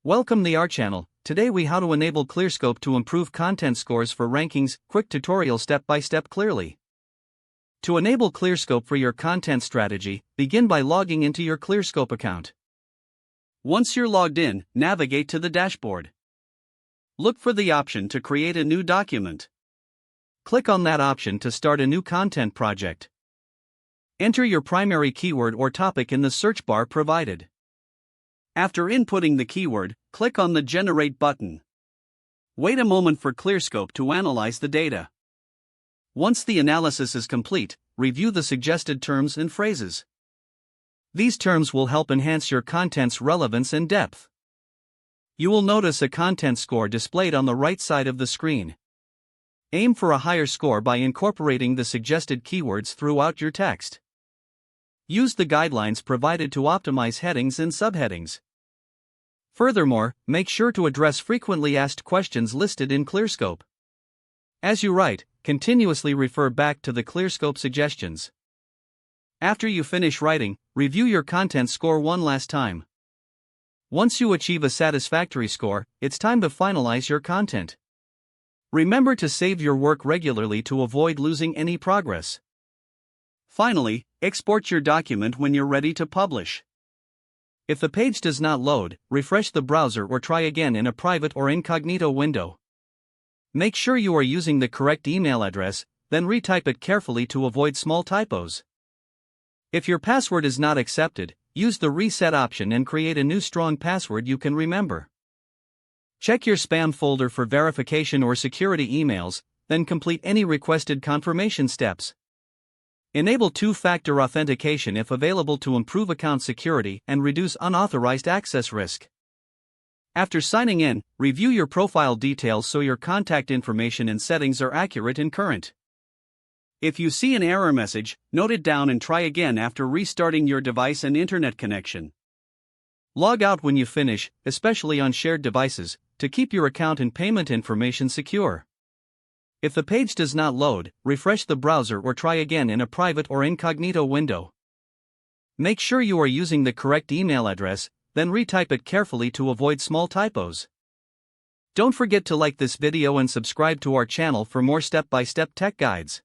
Welcome to our channel. Today we how to enable Clearscope to improve content scores for rankings. Quick tutorial step by step clearly. To enable Clearscope for your content strategy, begin by logging into your Clearscope account. Once you're logged in, navigate to the dashboard. Look for the option to create a new document. Click on that option to start a new content project. Enter your primary keyword or topic in the search bar provided. After inputting the keyword, click on the Generate button. Wait a moment for Clearscope to analyze the data. Once the analysis is complete, review the suggested terms and phrases. These terms will help enhance your content's relevance and depth. You will notice a content score displayed on the right side of the screen. Aim for a higher score by incorporating the suggested keywords throughout your text. Use the guidelines provided to optimize headings and subheadings. Furthermore, make sure to address frequently asked questions listed in Clearscope. As you write, continuously refer back to the Clearscope suggestions. After you finish writing, review your content score one last time. Once you achieve a satisfactory score, it's time to finalize your content. Remember to save your work regularly to avoid losing any progress. Finally, export your document when you're ready to publish. If the page does not load, refresh the browser or try again in a private or incognito window. Make sure you are using the correct email address, then retype it carefully to avoid small typos. If your password is not accepted, use the reset option and create a new strong password you can remember. Check your spam folder for verification or security emails, then complete any requested confirmation steps. Enable two-factor authentication if available to improve account security and reduce unauthorized access risk. After signing in, review your profile details so your contact information and settings are accurate and current. If you see an error message, note it down and try again after restarting your device and internet connection. Log out when you finish, especially on shared devices, to keep your account and payment information secure. If the page does not load, refresh the browser or try again in a private or incognito window. Make sure you are using the correct email address, then retype it carefully to avoid small typos. Don't forget to like this video and subscribe to our channel for more step-by-step tech guides.